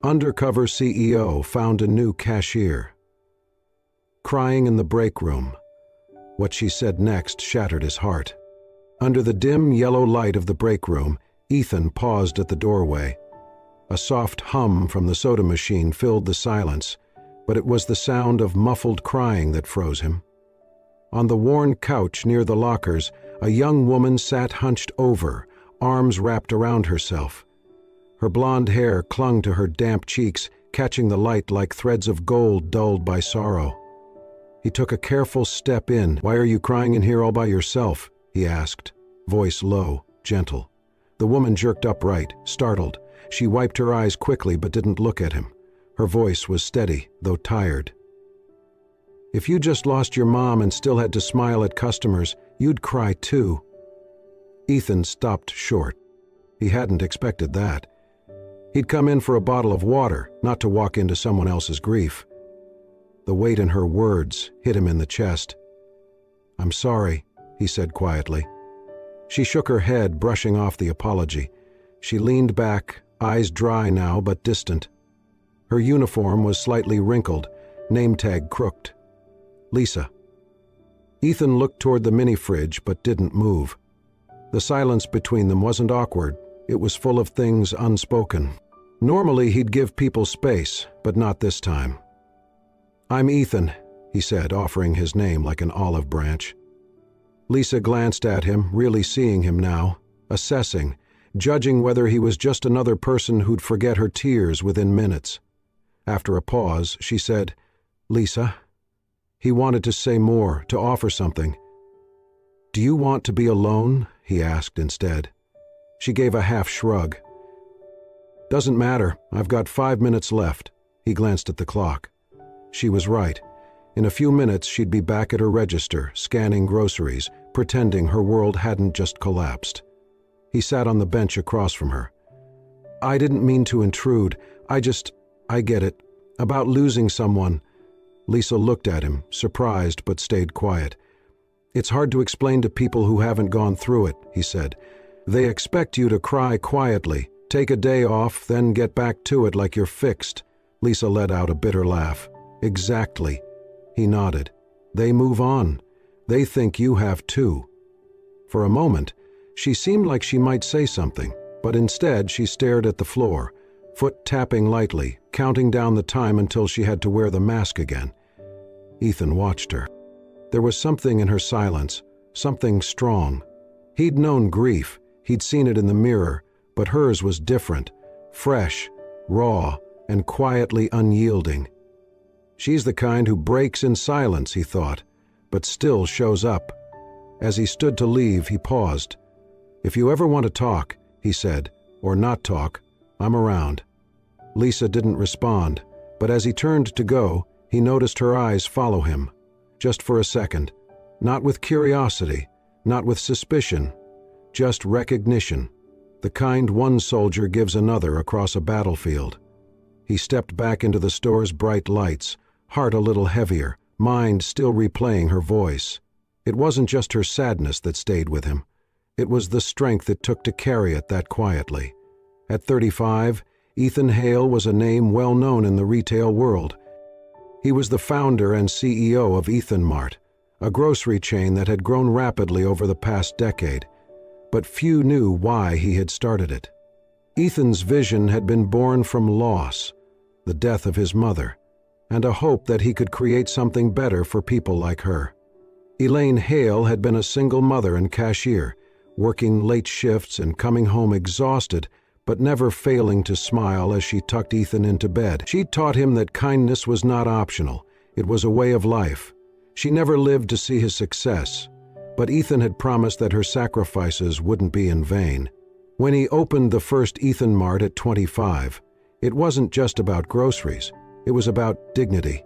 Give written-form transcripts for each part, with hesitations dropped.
Undercover CEO found a new cashier. Crying in the break room. What she said next shattered his heart. Under the dim yellow light of the break room, Ethan paused at the doorway. A soft hum from the soda machine filled the silence, but it was the sound of muffled crying that froze him. On the worn couch near the lockers, a young woman sat hunched over, arms wrapped around herself. Her blonde hair clung to her damp cheeks, catching the light like threads of gold dulled by sorrow. He took a careful step in. "Why are you crying in here all by yourself?" he asked, voice low, gentle. The woman jerked upright, startled. She wiped her eyes quickly but didn't look at him. Her voice was steady, though tired. "If you just lost your mom and still had to smile at customers, you'd cry too." Ethan stopped short. He hadn't expected that. He'd come in for a bottle of water, not to walk into someone else's grief. The weight in her words hit him in the chest. "I'm sorry," he said quietly. She shook her head, brushing off the apology. She leaned back, eyes dry now but distant. Her uniform was slightly wrinkled, name tag crooked. "Lisa." Ethan looked toward the mini-fridge but didn't move. The silence between them wasn't awkward. It was full of things unspoken. Normally he'd give people space, but not this time. "I'm Ethan," he said, offering his name like an olive branch. Lisa glanced at him, really seeing him now, assessing, judging whether he was just another person who'd forget her tears within minutes. After a pause, she said, "Lisa." He wanted to say more, to offer something. "Do you want to be alone?" he asked instead. She gave a half shrug. "Doesn't matter. I've got 5 minutes left." He glanced at the clock. She was right. In a few minutes she'd be back at her register, scanning groceries, pretending her world hadn't just collapsed. He sat on the bench across from her. "I didn't mean to intrude. I get it. About losing someone." Lisa looked at him, surprised but stayed quiet. "It's hard to explain to people who haven't gone through it," he said. "They expect you to cry quietly, take a day off, then get back to it like you're fixed." Lisa let out a bitter laugh. "Exactly." He nodded. "They move on. They think you have too." For a moment, she seemed like she might say something, but instead she stared at the floor, foot tapping lightly, counting down the time until she had to wear the mask again. Ethan watched her. There was something in her silence, something strong. He'd known grief, he'd seen it in the mirror, but hers was different, fresh, raw, and quietly unyielding. She's the kind who breaks in silence, he thought, but still shows up. As he stood to leave, he paused. "If you ever want to talk," he said, "or not talk, I'm around." Lisa didn't respond, but as he turned to go, he noticed her eyes follow him. Just for a second. Not with curiosity, not with suspicion, just recognition. The kind one soldier gives another across a battlefield. He stepped back into the store's bright lights, heart a little heavier, mind still replaying her voice. It wasn't just her sadness that stayed with him. It was the strength it took to carry it that quietly. At 35, Ethan Hale was a name well known in the retail world. He was the founder and CEO of Ethan Mart, a grocery chain that had grown rapidly over the past decade, but few knew why he had started it. Ethan's vision had been born from loss, the death of his mother, and a hope that he could create something better for people like her. Elaine Hale had been a single mother and cashier, working late shifts and coming home exhausted, but never failing to smile as she tucked Ethan into bed. She taught him that kindness was not optional, it was a way of life. She never lived to see his success, but Ethan had promised that her sacrifices wouldn't be in vain. When he opened the first Ethan Mart at 25, it wasn't just about groceries, it was about dignity.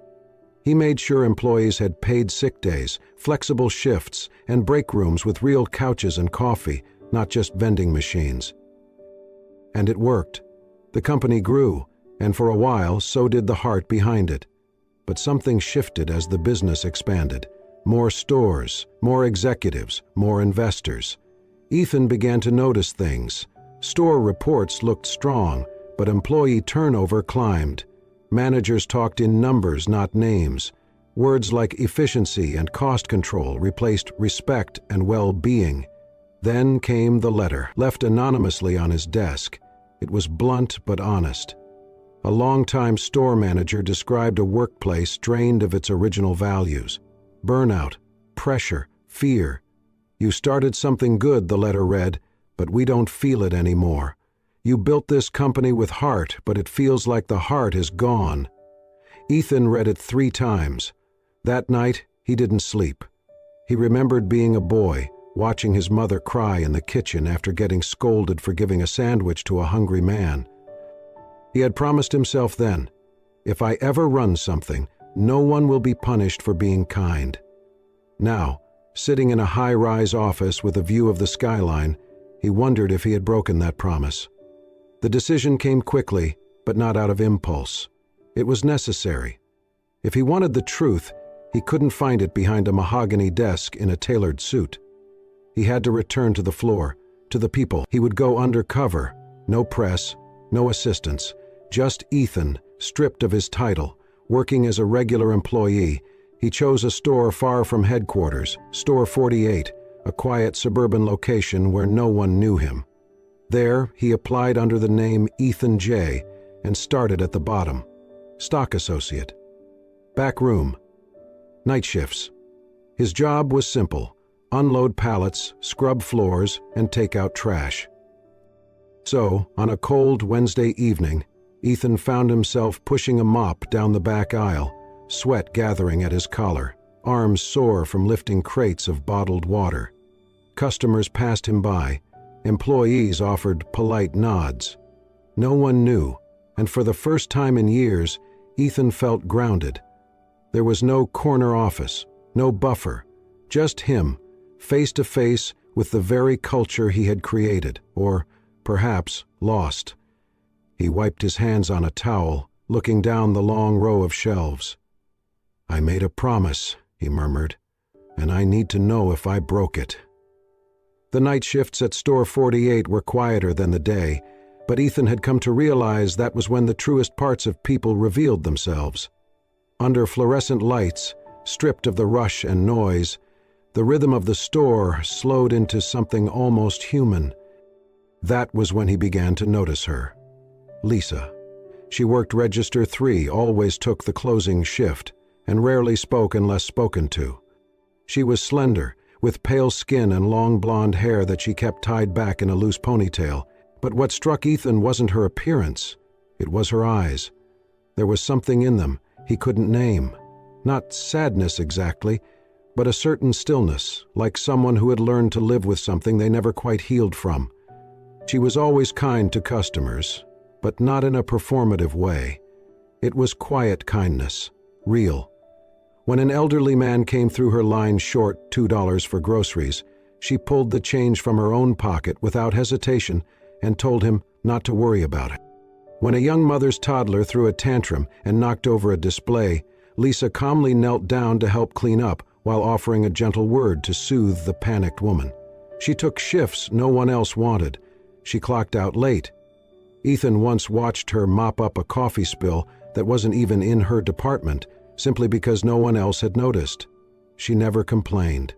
He made sure employees had paid sick days, flexible shifts, and break rooms with real couches and coffee, not just vending machines. And it worked. The company grew, and for a while so did the heart behind it. But something shifted as the business expanded. More stores, more executives, more investors. Ethan began to notice things. Store reports looked strong, but employee turnover climbed. Managers talked in numbers, not names. Words like efficiency and cost control replaced respect and well-being. Then came the letter, left anonymously on his desk. It was blunt but honest. A longtime store manager described a workplace drained of its original values. Burnout, pressure, fear. "You started something good," the letter read, "but we don't feel it anymore. You built this company with heart, but it feels like the heart is gone." Ethan read it 3 times. That night, he didn't sleep. He remembered being a boy, watching his mother cry in the kitchen after getting scolded for giving a sandwich to a hungry man. He had promised himself then, "If I ever run something, no one will be punished for being kind." Now, sitting in a high-rise office with a view of the skyline, he wondered if he had broken that promise. The decision came quickly, but not out of impulse. It was necessary. If he wanted the truth, he couldn't find it behind a mahogany desk in a tailored suit. He had to return to the floor, to the people. He would go undercover. No press, no assistants, just Ethan, stripped of his title, working as a regular employee. He chose a store far from headquarters, Store 48, a quiet suburban location where no one knew him. There, he applied under the name Ethan J. and started at the bottom. Stock associate. Back room. Night shifts. His job was simple: unload pallets, scrub floors, and take out trash. So, on a cold Wednesday evening, Ethan found himself pushing a mop down the back aisle, sweat gathering at his collar, arms sore from lifting crates of bottled water. Customers passed him by. Employees offered polite nods. No one knew, and for the first time in years, Ethan felt grounded. There was no corner office, no buffer, just him, face to face with the very culture he had created, or perhaps lost. He wiped his hands on a towel, looking down the long row of shelves. "I made a promise," he murmured, "and I need to know if I broke it." The night shifts at Store 48 were quieter than the day, but Ethan had come to realize that was when the truest parts of people revealed themselves. Under fluorescent lights, stripped of the rush and noise, the rhythm of the store slowed into something almost human. That was when he began to notice her. Lisa. She worked Register 3, always took the closing shift, and rarely spoke unless spoken to. She was slender, with pale skin and long blonde hair that she kept tied back in a loose ponytail. But what struck Ethan wasn't her appearance, it was her eyes. There was something in them he couldn't name. Not sadness exactly, but a certain stillness, like someone who had learned to live with something they never quite healed from. She was always kind to customers, but not in a performative way. It was quiet kindness, real. When an elderly man came through her line short $2 for groceries, she pulled the change from her own pocket without hesitation and told him not to worry about it. When a young mother's toddler threw a tantrum and knocked over a display, Lisa calmly knelt down to help clean up while offering a gentle word to soothe the panicked woman. She took shifts no one else wanted. She clocked out late. Ethan once watched her mop up a coffee spill that wasn't even in her department, simply because no one else had noticed. She never complained.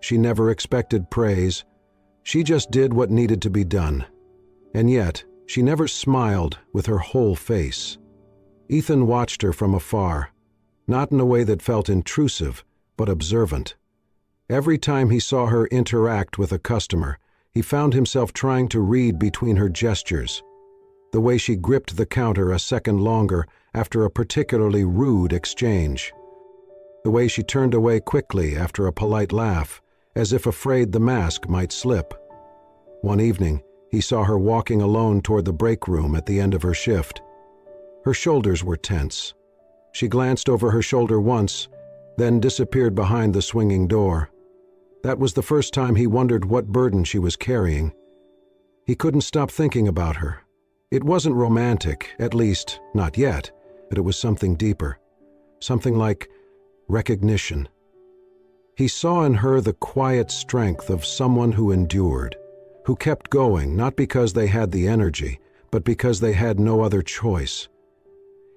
She never expected praise. She just did what needed to be done. And yet, she never smiled with her whole face. Ethan watched her from afar, not in a way that felt intrusive, but observant. Every time he saw her interact with a customer, he found himself trying to read between her gestures. The way she gripped the counter a second longer after a particularly rude exchange. The way she turned away quickly after a polite laugh, as if afraid the mask might slip. One evening, he saw her walking alone toward the break room at the end of her shift. Her shoulders were tense. She glanced over her shoulder once, then disappeared behind the swinging door. That was the first time he wondered what burden she was carrying. He couldn't stop thinking about her. It wasn't romantic, at least not yet, but it was something deeper. Something like recognition. He saw in her the quiet strength of someone who endured, who kept going not because they had the energy, but because they had no other choice.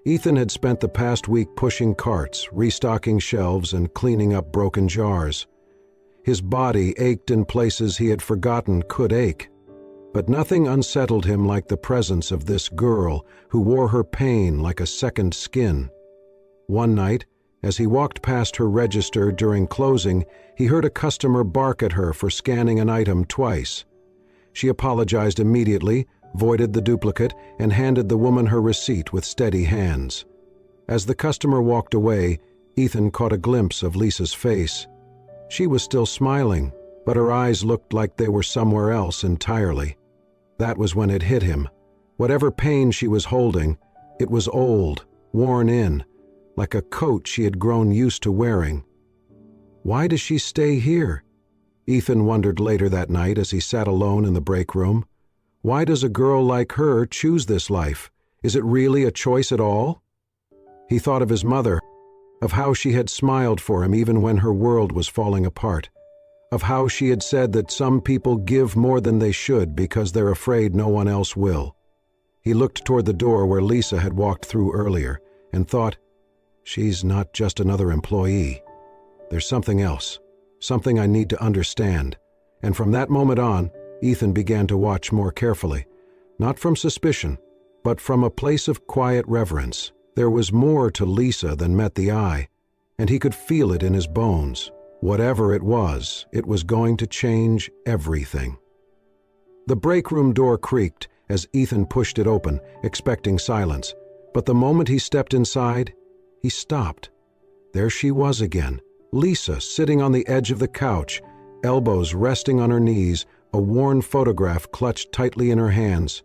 Ethan had spent the past week pushing carts, restocking shelves, and cleaning up broken jars. His body ached in places he had forgotten could ache, but nothing unsettled him like the presence of this girl who wore her pain like a second skin. One night, as he walked past her register during closing, he heard a customer bark at her for scanning an item twice. She apologized immediately, voided the duplicate, and handed the woman her receipt with steady hands. As the customer walked away, Ethan caught a glimpse of Lisa's face. She was still smiling, but her eyes looked like they were somewhere else entirely. That was when it hit him. Whatever pain she was holding, it was old, worn in, like a coat she had grown used to wearing. Why does she stay here? Ethan wondered later that night as he sat alone in the break room. Why does a girl like her choose this life? Is it really a choice at all? He thought of his mother, of how she had smiled for him even when her world was falling apart, of how she had said that some people give more than they should because they're afraid no one else will. He looked toward the door where Lisa had walked through earlier and thought, she's not just another employee. There's something else, something I need to understand. And from that moment on, Ethan began to watch more carefully, not from suspicion, but from a place of quiet reverence. There was more to Lisa than met the eye, and he could feel it in his bones. Whatever it was going to change everything. The break room door creaked as Ethan pushed it open, expecting silence, but the moment he stepped inside, he stopped. There she was again, Lisa sitting on the edge of the couch, elbows resting on her knees, a worn photograph clutched tightly in her hands.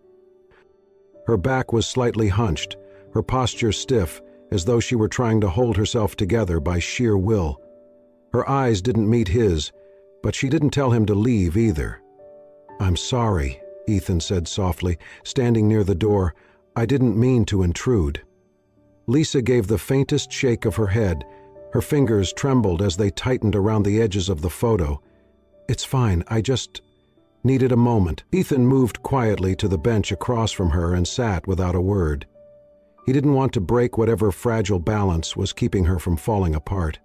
Her back was slightly hunched, her posture stiff, as though she were trying to hold herself together by sheer will. Her eyes didn't meet his, but she didn't tell him to leave either. "I'm sorry," Ethan said softly, standing near the door. "I didn't mean to intrude." Lisa gave the faintest shake of her head. Her fingers trembled as they tightened around the edges of the photo. "It's fine, I just needed a moment." Ethan moved quietly to the bench across from her and sat without a word. He didn't want to break whatever fragile balance was keeping her from falling apart.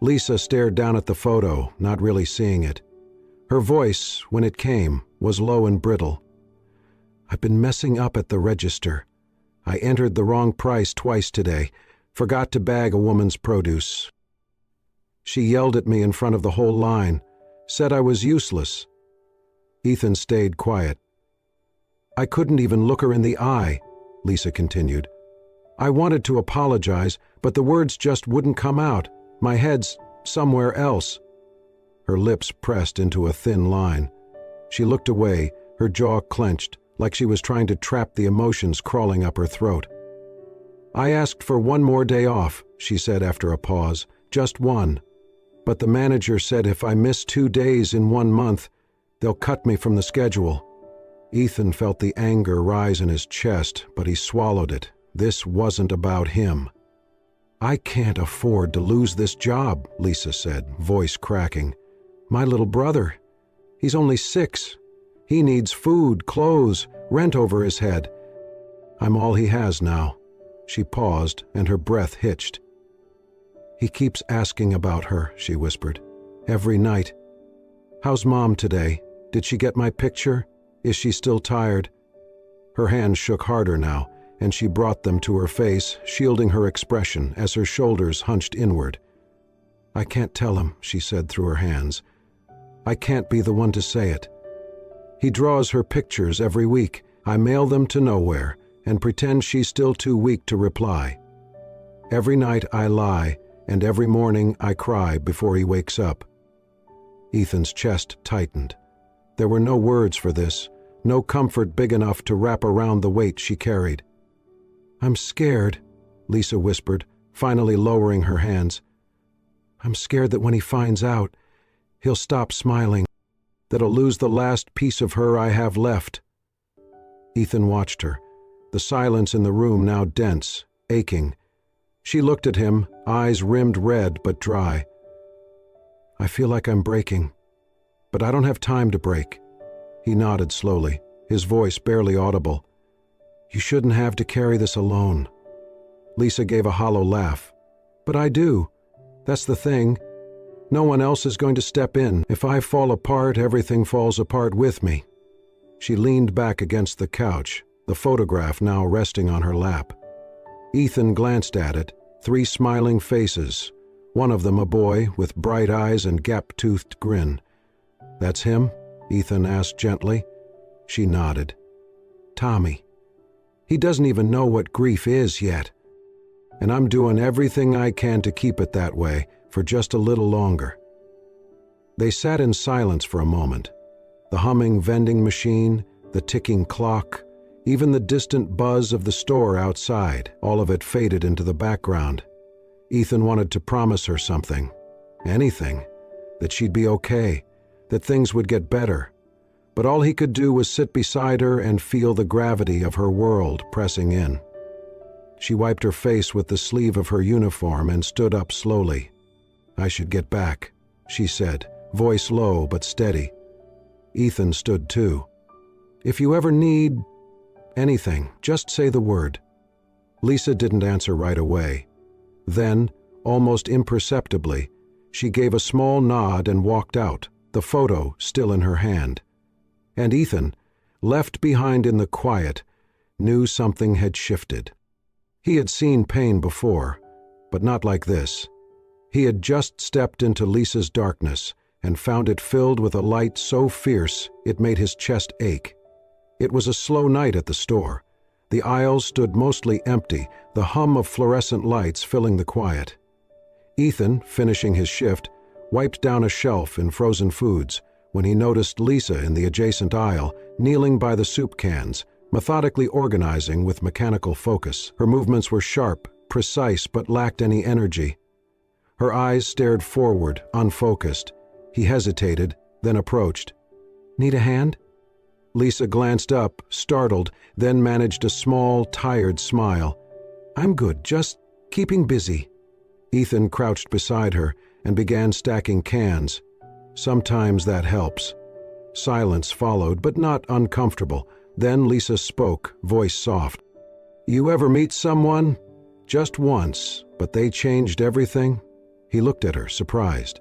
Lisa stared down at the photo, not really seeing it. Her voice, when it came, was low and brittle. "I've been messing up at the register. I entered the wrong price twice today, forgot to bag a woman's produce. She yelled at me in front of the whole line, said I was useless." Ethan stayed quiet. "I couldn't even look her in the eye," Lisa continued. "I wanted to apologize, but the words just wouldn't come out. My head's somewhere else." Her lips pressed into a thin line. She looked away, her jaw clenched, like she was trying to trap the emotions crawling up her throat. "I asked for one more day off," she said after a pause, "just one. But the manager said if I miss 2 days in 1 month, they'll cut me from the schedule." Ethan felt the anger rise in his chest, but he swallowed it. This wasn't about him. "I can't afford to lose this job," Lisa said, voice cracking. "My little brother, he's only 6. He needs food, clothes, rent over his head. I'm all he has now." She paused, and her breath hitched. "He keeps asking about her," she whispered. "Every night. How's Mom today? Did she get my picture? Is she still tired?" Her hands shook harder now, and she brought them to her face, shielding her expression as her shoulders hunched inward. "I can't tell him," she said through her hands. "I can't be the one to say it. He draws her pictures every week. I mail them to nowhere and pretend she's still too weak to reply. Every night I lie, and every morning I cry before he wakes up." Ethan's chest tightened. There were no words for this, no comfort big enough to wrap around the weight she carried. "I'm scared," Lisa whispered, finally lowering her hands. "I'm scared that when he finds out, he'll stop smiling, that I'll lose the last piece of her I have left." Ethan watched her, the silence in the room now dense, aching. She looked at him, eyes rimmed red but dry. "I feel like I'm breaking, but I don't have time to break." He nodded slowly, his voice barely audible. You shouldn't have to carry this alone. Lisa gave a hollow laugh. But I do. That's the thing. No one else is going to step in. If I fall apart, everything falls apart with me. She leaned back against the couch, the photograph now resting on her lap. Ethan glanced at it, 3 smiling faces, one of them a boy with bright eyes and gap-toothed grin. That's him? Ethan asked gently. She nodded. Tommy. He doesn't even know what grief is yet. And I'm doing everything I can to keep it that way for just a little longer. They sat in silence for a moment. The humming vending machine, the ticking clock, even the distant buzz of the store outside, all of it faded into the background. Ethan wanted to promise her something, anything, that she'd be okay, that things would get better. But all he could do was sit beside her and feel the gravity of her world pressing in. She wiped her face with the sleeve of her uniform and stood up slowly. I should get back, she said, voice low but steady. Ethan stood too. If you ever need anything, just say the word. Lisa didn't answer right away. Then, almost imperceptibly, she gave a small nod and walked out, the photo still in her hand. And Ethan, left behind in the quiet, knew something had shifted. He had seen pain before, but not like this. He had just stepped into Lisa's darkness and found it filled with a light so fierce it made his chest ache. It was a slow night at the store. The aisles stood mostly empty, the hum of fluorescent lights filling the quiet. Ethan, finishing his shift, wiped down a shelf in frozen foods when he noticed Lisa in the adjacent aisle, kneeling by the soup cans, methodically organizing with mechanical focus. Her movements were sharp, precise, but lacked any energy. Her eyes stared forward, unfocused. He hesitated, then approached. Need a hand? Lisa glanced up, startled, then managed a small, tired smile. I'm good, just keeping busy. Ethan crouched beside her and began stacking cans. Sometimes that helps. Silence followed, but not uncomfortable. Then Lisa spoke, voice soft. You ever meet someone? Just once, but they changed everything? He looked at her, surprised.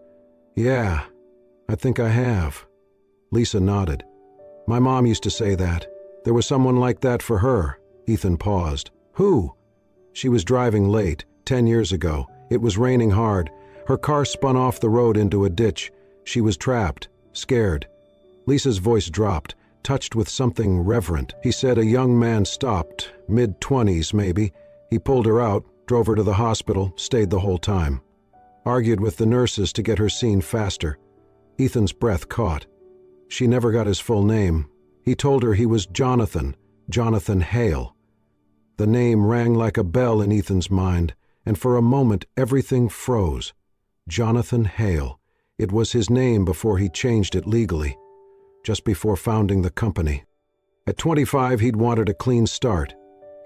Yeah, I think I have. Lisa nodded. My mom used to say that. There was someone like that for her. Ethan paused. Who? She was driving late, 10 years ago. It was raining hard. Her car spun off the road into a ditch. She was trapped, scared. Lisa's voice dropped, touched with something reverent. He said a young man stopped, mid-20s maybe. He pulled her out, drove her to the hospital, stayed the whole time. Argued with the nurses to get her seen faster. Ethan's breath caught. She never got his full name. He told her he was Jonathan Hale. The name rang like a bell in Ethan's mind, and for a moment everything froze. Jonathan Hale. It was his name before he changed it legally, just before founding the company. At 25, he'd wanted a clean start.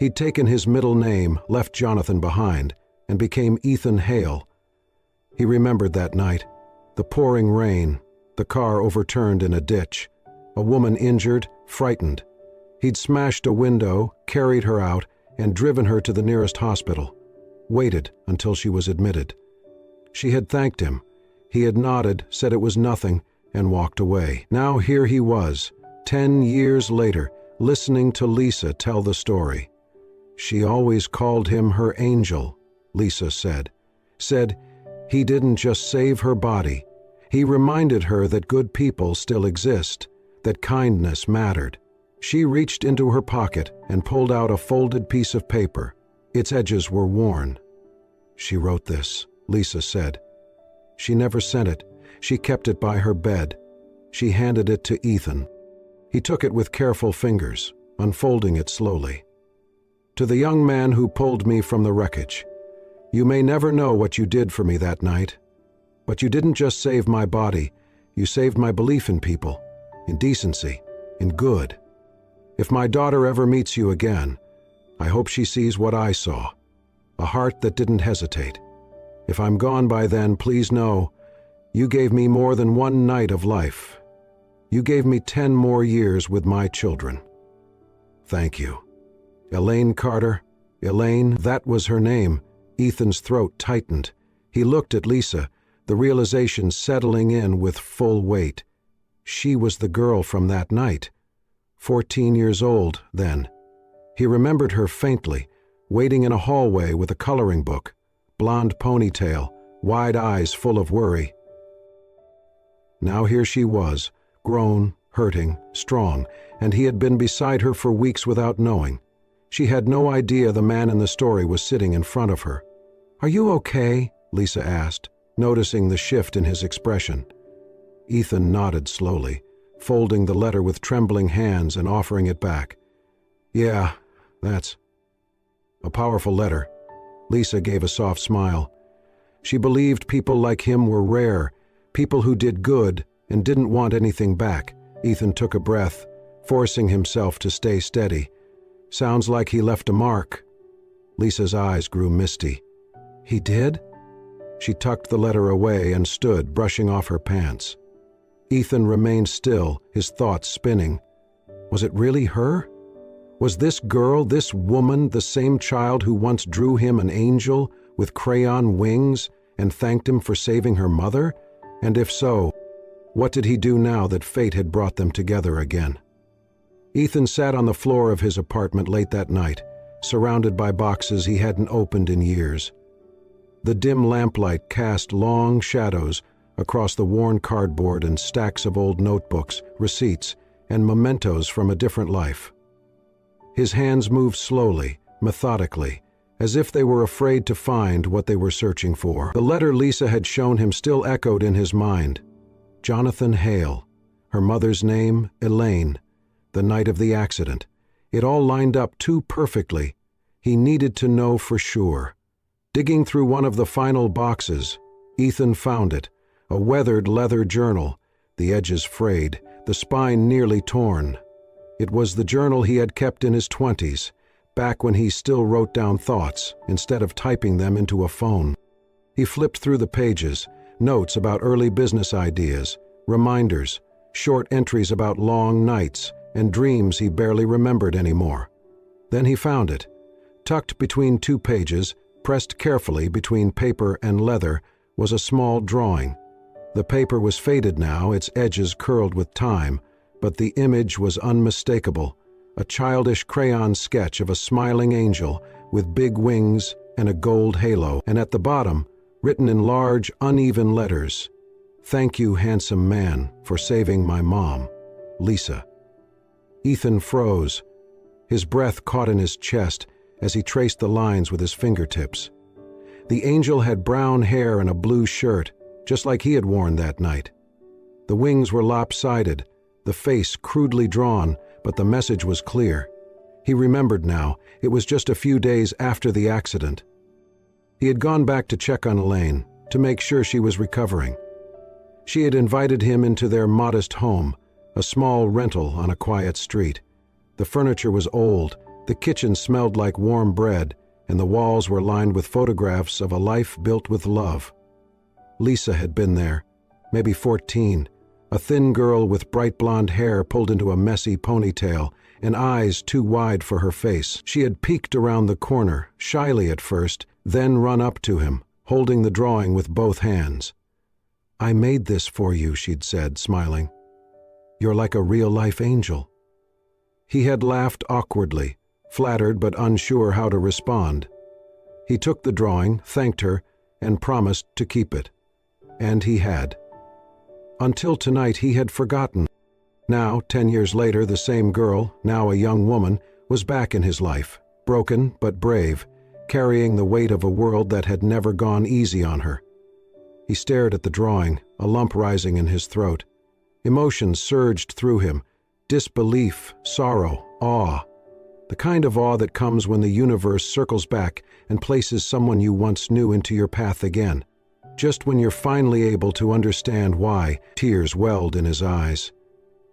He'd taken his middle name, left Jonathan behind, and became Ethan Hale. He remembered that night. The pouring rain, the car overturned in a ditch, a woman injured, frightened. He'd smashed a window, carried her out, and driven her to the nearest hospital. Waited until she was admitted. She had thanked him. He had nodded, said it was nothing, and walked away. Now here he was, 10 years later, listening to Lisa tell the story. She always called him her angel, Lisa said. Said he didn't just save her body. He reminded her that good people still exist, that kindness mattered. She reached into her pocket and pulled out a folded piece of paper. Its edges were worn. She wrote this, Lisa said. She never sent it. She kept it by her bed. She handed it to Ethan. He took it with careful fingers, unfolding it slowly. To the young man who pulled me from the wreckage, you may never know what you did for me that night, but you didn't just save my body, you saved my belief in people, in decency, in good. If my daughter ever meets you again, I hope she sees what I saw, a heart that didn't hesitate. If I'm gone by then, please know, you gave me more than one night of life. You gave me 10 more years with my children. Thank you. Elaine Carter? Elaine, that was her name. Ethan's throat tightened. He looked at Lisa, the realization settling in with full weight. She was the girl from that night. 14 years old, then. He remembered her faintly, waiting in a hallway with a coloring book, blonde ponytail, wide eyes full of worry. Now here she was, grown, hurting, strong, and he had been beside her for weeks without knowing. She had no idea the man in the story was sitting in front of her. "Are you okay?" Lisa asked, noticing the shift in his expression. Ethan nodded slowly, folding the letter with trembling hands and offering it back. "Yeah, that's a powerful letter." Lisa gave a soft smile. She believed people like him were rare, people who did good and didn't want anything back. Ethan took a breath, forcing himself to stay steady. "Sounds like he left a mark." Lisa's eyes grew misty. "He did?" She tucked the letter away and stood, brushing off her pants. Ethan remained still, his thoughts spinning. Was it really her? Was this girl, this woman, the same child who once drew him an angel with crayon wings and thanked him for saving her mother? And if so, what did he do now that fate had brought them together again? Ethan sat on the floor of his apartment late that night, surrounded by boxes he hadn't opened in years. The dim lamplight cast long shadows across the worn cardboard and stacks of old notebooks, receipts, and mementos from a different life. His hands moved slowly, methodically, as if they were afraid to find what they were searching for. The letter Lisa had shown him still echoed in his mind. Jonathan Hale, her mother's name, Elaine, the night of the accident. It all lined up too perfectly. He needed to know for sure. Digging through one of the final boxes, Ethan found it, a weathered leather journal, the edges frayed, the spine nearly torn. It was the journal he had kept in his 20s, back when he still wrote down thoughts instead of typing them into a phone. He flipped through the pages, notes about early business ideas, reminders, short entries about long nights, and dreams he barely remembered anymore. Then he found it. Tucked between 2 pages, pressed carefully between paper and leather, was a small drawing. The paper was faded now, its edges curled with time, but the image was unmistakable, a childish crayon sketch of a smiling angel with big wings and a gold halo, and at the bottom, written in large, uneven letters, "Thank you, handsome man, for saving my mom, Lisa." Ethan froze. His breath caught in his chest as he traced the lines with his fingertips. The angel had brown hair and a blue shirt, just like he had worn that night. The wings were lopsided, the face crudely drawn, but the message was clear. He remembered now, it was just a few days after the accident. He had gone back to check on Elaine, to make sure she was recovering. She had invited him into their modest home, a small rental on a quiet street. The furniture was old, the kitchen smelled like warm bread, and the walls were lined with photographs of a life built with love. Lisa had been there, maybe 14, a thin girl with bright blonde hair pulled into a messy ponytail and eyes too wide for her face. She had peeked around the corner, shyly at first, then run up to him, holding the drawing with both hands. "I made this for you," she'd said, smiling. "You're like a real-life angel." He had laughed awkwardly, flattered but unsure how to respond. He took the drawing, thanked her, and promised to keep it. And he had. Until tonight he had forgotten. Now, 10 years later, the same girl, now a young woman, was back in his life, broken but brave, carrying the weight of a world that had never gone easy on her. He stared at the drawing, a lump rising in his throat. Emotions surged through him, disbelief, sorrow, awe. The kind of awe that comes when the universe circles back and places someone you once knew into your path again. Just when you're finally able to understand why, tears welled in his eyes.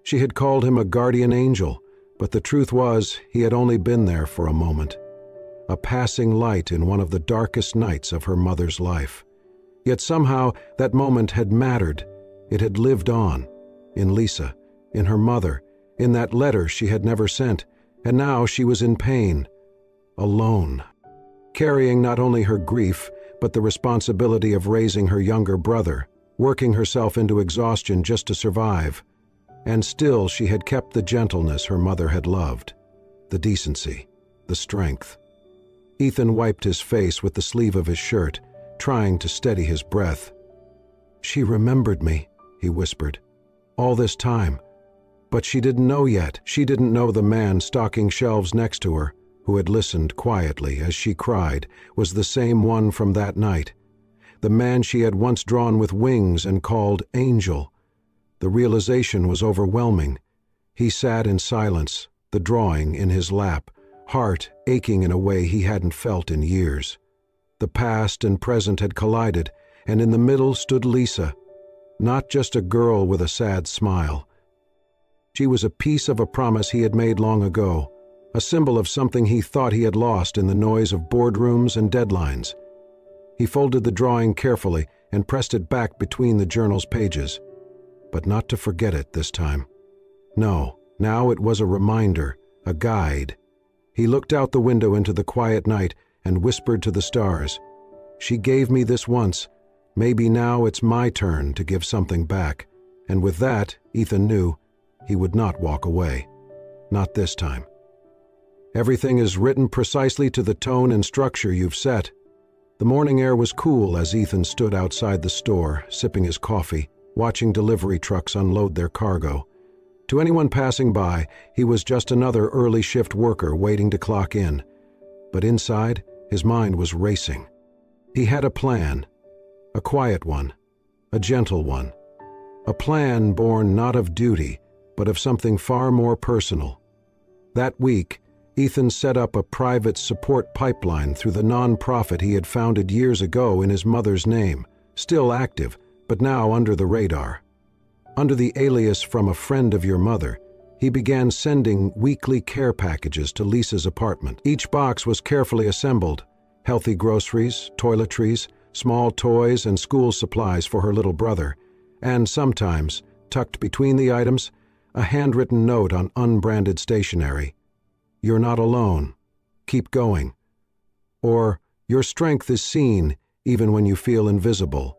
She had called him a guardian angel, but the truth was he had only been there for a moment. A passing light in one of the darkest nights of her mother's life. Yet somehow that moment had mattered. It had lived on. In Lisa, in her mother, in that letter she had never sent, and now she was in pain, alone, carrying not only her grief, but the responsibility of raising her younger brother, working herself into exhaustion just to survive. And still she had kept the gentleness her mother had loved, the decency, the strength. Ethan wiped his face with the sleeve of his shirt, trying to steady his breath. "She remembered me," he whispered. "All this time. But she didn't know yet. She didn't know the man stocking shelves next to her, who had listened quietly as she cried, was the same one from that night. The man she had once drawn with wings and called Angel. The realization was overwhelming. He sat in silence, the drawing in his lap, heart aching in a way he hadn't felt in years. The past and present had collided, and in the middle stood Lisa, not just a girl with a sad smile. She was a piece of a promise he had made long ago, a symbol of something he thought he had lost in the noise of boardrooms and deadlines. He folded the drawing carefully and pressed it back between the journal's pages. But not to forget it this time. No, now it was a reminder, a guide. He looked out the window into the quiet night and whispered to the stars, "She gave me this once. Maybe now it's my turn to give something back." And with that, Ethan knew, he would not walk away. Not this time. "Everything is written precisely to the tone and structure you've set." The morning air was cool as Ethan stood outside the store, sipping his coffee, watching delivery trucks unload their cargo. To anyone passing by, he was just another early shift worker waiting to clock in. But inside, his mind was racing. He had a plan, a quiet one, a gentle one. A plan born not of duty, but of something far more personal. That week, Ethan set up a private support pipeline through the non-profit he had founded years ago in his mother's name, still active, but now under the radar. Under the alias "From a Friend of Your Mother," he began sending weekly care packages to Lisa's apartment. Each box was carefully assembled: healthy groceries, toiletries, small toys, and school supplies for her little brother, and sometimes, tucked between the items, a handwritten note on unbranded stationery. "You're not alone. Keep going." Or, "Your strength is seen even when you feel invisible."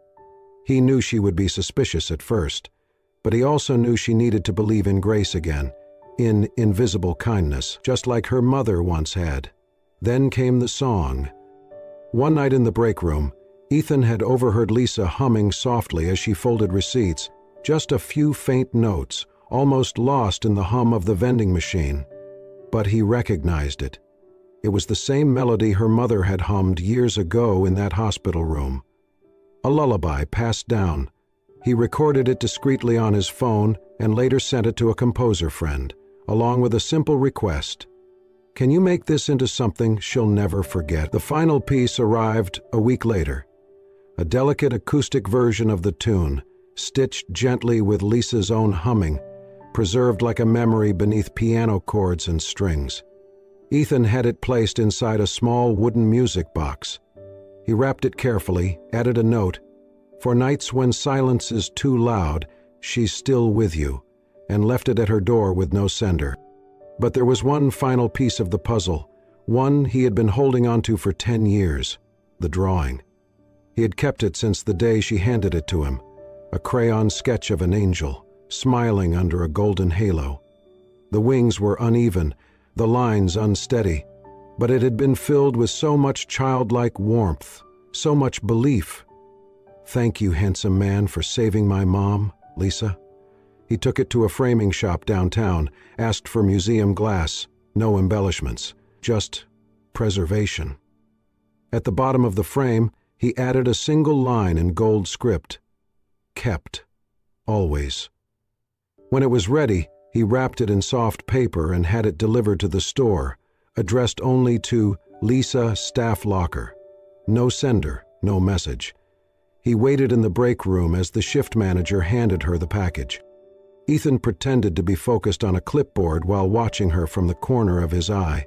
He knew she would be suspicious at first, but he also knew she needed to believe in grace again, in invisible kindness, just like her mother once had. Then came the song. One night in the break room, Ethan had overheard Lisa humming softly as she folded receipts, just a few faint notes, almost lost in the hum of the vending machine. But he recognized it. It was the same melody her mother had hummed years ago in that hospital room. A lullaby passed down. He recorded it discreetly on his phone and later sent it to a composer friend, along with a simple request. "Can you make this into something she'll never forget?" The final piece arrived a week later. A delicate acoustic version of the tune, stitched gently with Lisa's own humming, preserved like a memory beneath piano chords and strings. Ethan had it placed inside a small wooden music box. He wrapped it carefully, added a note, "For nights when silence is too loud, she's still with you," and left it at her door with no sender. But there was one final piece of the puzzle, one he had been holding onto for 10 years, the drawing. He had kept it since the day she handed it to him, a crayon sketch of an angel, smiling under a golden halo. The wings were uneven, the lines unsteady, but it had been filled with so much childlike warmth, so much belief. "Thank you, handsome man, for saving my mom, Lisa." He took it to a framing shop downtown, asked for museum glass, no embellishments, just preservation. At the bottom of the frame, he added a single line in gold script: "Kept, always." When it was ready, he wrapped it in soft paper and had it delivered to the store, addressed only to Lisa, staff locker. No sender, no message. He waited in the break room as the shift manager handed her the package. Ethan pretended to be focused on a clipboard while watching her from the corner of his eye.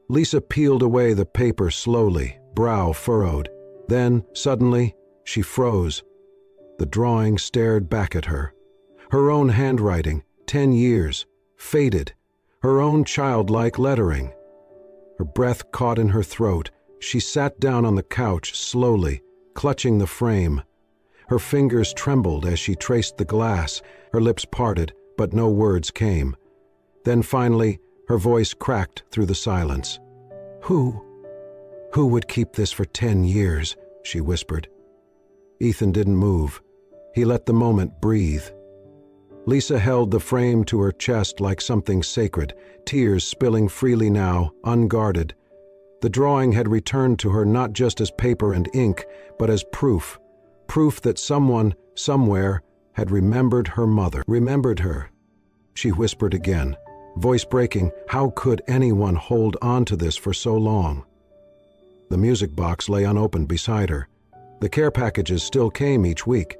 Lisa peeled away the paper slowly, brow furrowed. Then, suddenly, she froze. The drawing stared back at her. Her own handwriting, 10 years, faded, her own childlike lettering. Her breath caught in her throat. She sat down on the couch slowly, clutching the frame. Her fingers trembled as she traced the glass. Her lips parted, but no words came. Then finally, her voice cracked through the silence. Who would keep this for 10 years?" she whispered. Ethan didn't move. He let the moment breathe. Lisa held the frame to her chest like something sacred, tears spilling freely now, unguarded. The drawing had returned to her not just as paper and ink, but as proof. Proof that someone, somewhere, had remembered her mother. Remembered her. She whispered again, voice breaking. How could anyone hold on to this for so long? The music box lay unopened beside her. The care packages still came each week.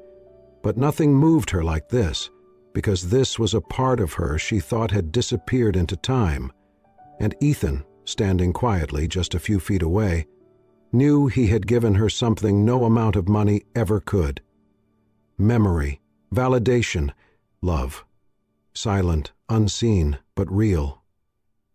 But nothing moved her like this, because this was a part of her she thought had disappeared into time. And Ethan, standing quietly just a few feet away, knew he had given her something no amount of money ever could. Memory, validation, love. Silent, unseen, but real.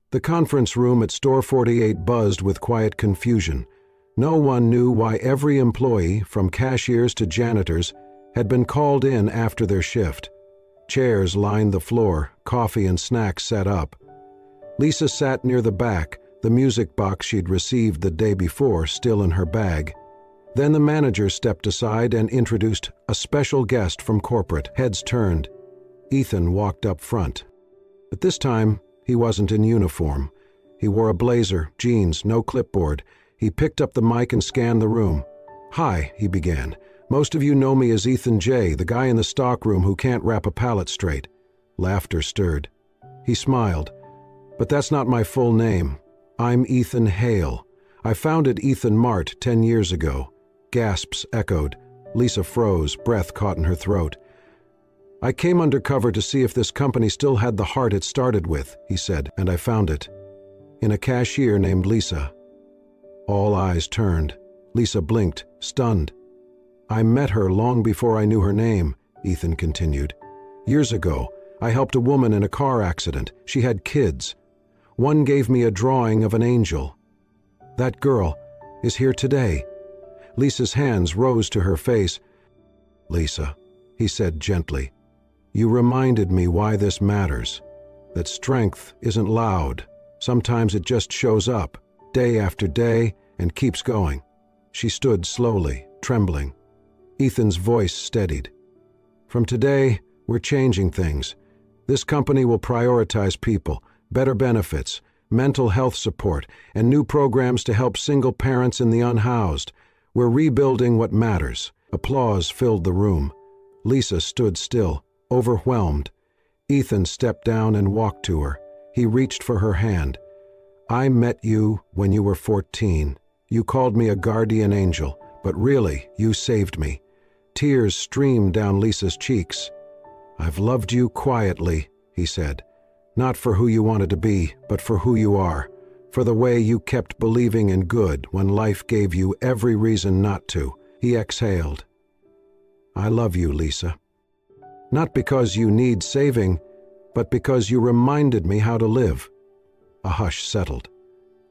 The conference room at Store 48 buzzed with quiet confusion. No one knew why every employee, from cashiers to janitors, had been called in after their shift. Chairs lined the floor, coffee and snacks set up. Lisa sat near the back, the music box she'd received the day before still in her bag. Then the manager stepped aside and introduced a special guest from corporate. Heads turned. Ethan walked up front. At this time, he wasn't in uniform. He wore a blazer, jeans, no clipboard. He picked up the mic and scanned the room. "Hi," he began. "Most of you know me as Ethan J., the guy in the stockroom who can't wrap a pallet straight." Laughter stirred. He smiled. "But that's not my full name. I'm Ethan Hale. I founded Ethan Mart 10 years ago." Gasps echoed. Lisa froze, breath caught in her throat. "I came undercover to see if this company still had the heart it started with," he said, "and I found it. In a cashier named Lisa." All eyes turned. Lisa blinked, stunned. "I met her long before I knew her name," Ethan continued. "Years ago, I helped a woman in a car accident. She had kids. One gave me a drawing of an angel. That girl is here today." Lisa's hands rose to her face. "Lisa," he said gently, "you reminded me why this matters. That strength isn't loud. Sometimes it just shows up, day after day, and keeps going." She stood slowly, trembling. Ethan's voice steadied. "From today, we're changing things. This company will prioritize people, better benefits, mental health support, and new programs to help single parents and the unhoused. We're rebuilding what matters." Applause filled the room. Lisa stood still, overwhelmed. Ethan stepped down and walked to her. He reached for her hand. "I met you when you were 14. You called me a guardian angel, but really, you saved me." Tears streamed down Lisa's cheeks. "I've loved you quietly," he said. "Not for who you wanted to be, but for who you are. For the way you kept believing in good when life gave you every reason not to." He exhaled. "I love you, Lisa. Not because you need saving, but because you reminded me how to live." A hush settled.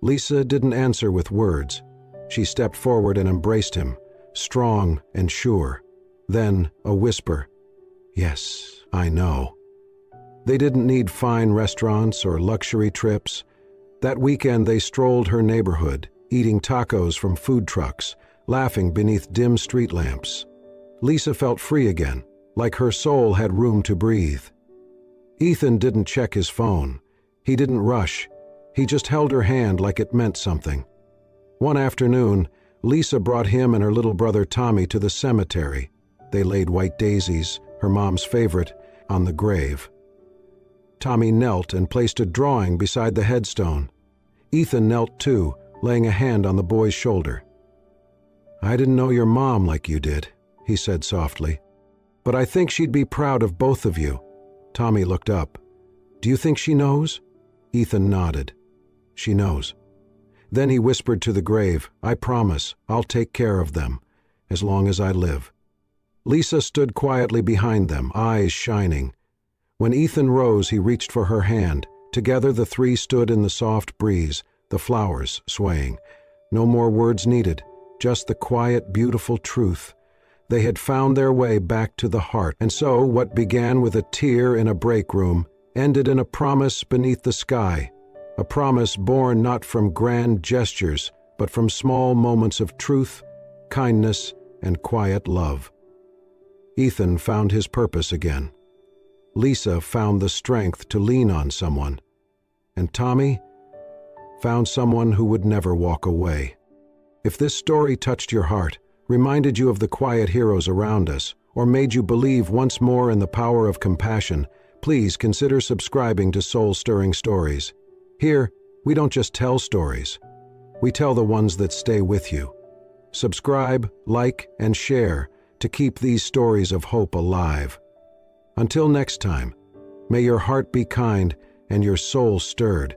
Lisa didn't answer with words. She stepped forward and embraced him, strong and sure. Then a whisper, "Yes, I know." They didn't need fine restaurants or luxury trips. That weekend they strolled her neighborhood, eating tacos from food trucks, laughing beneath dim street lamps. Lisa felt free again, like her soul had room to breathe. Ethan didn't check his phone. He didn't rush. He just held her hand like it meant something. One afternoon, Lisa brought him and her little brother Tommy to the cemetery. They laid white daisies, her mom's favorite, on the grave. Tommy knelt and placed a drawing beside the headstone. Ethan knelt too, laying a hand on the boy's shoulder. "I didn't know your mom like you did," he said softly. "But I think she'd be proud of both of you." Tommy looked up. "Do you think she knows?" Ethan nodded. "She knows." Then he whispered to the grave, "I promise, I'll take care of them, as long as I live." Lisa stood quietly behind them, eyes shining. When Ethan rose, he reached for her hand. Together the three stood in the soft breeze, the flowers swaying. No more words needed, just the quiet, beautiful truth. They had found their way back to the heart, and so what began with a tear in a break room ended in a promise beneath the sky, a promise born not from grand gestures, but from small moments of truth, kindness, and quiet love. Ethan found his purpose again. Lisa found the strength to lean on someone. And Tommy found someone who would never walk away. If this story touched your heart, reminded you of the quiet heroes around us, or made you believe once more in the power of compassion, please consider subscribing to Soul-Stirring Stories. Here, we don't just tell stories. We tell the ones that stay with you. Subscribe, like, and share to keep these stories of hope alive. Until next time, may your heart be kind and your soul stirred.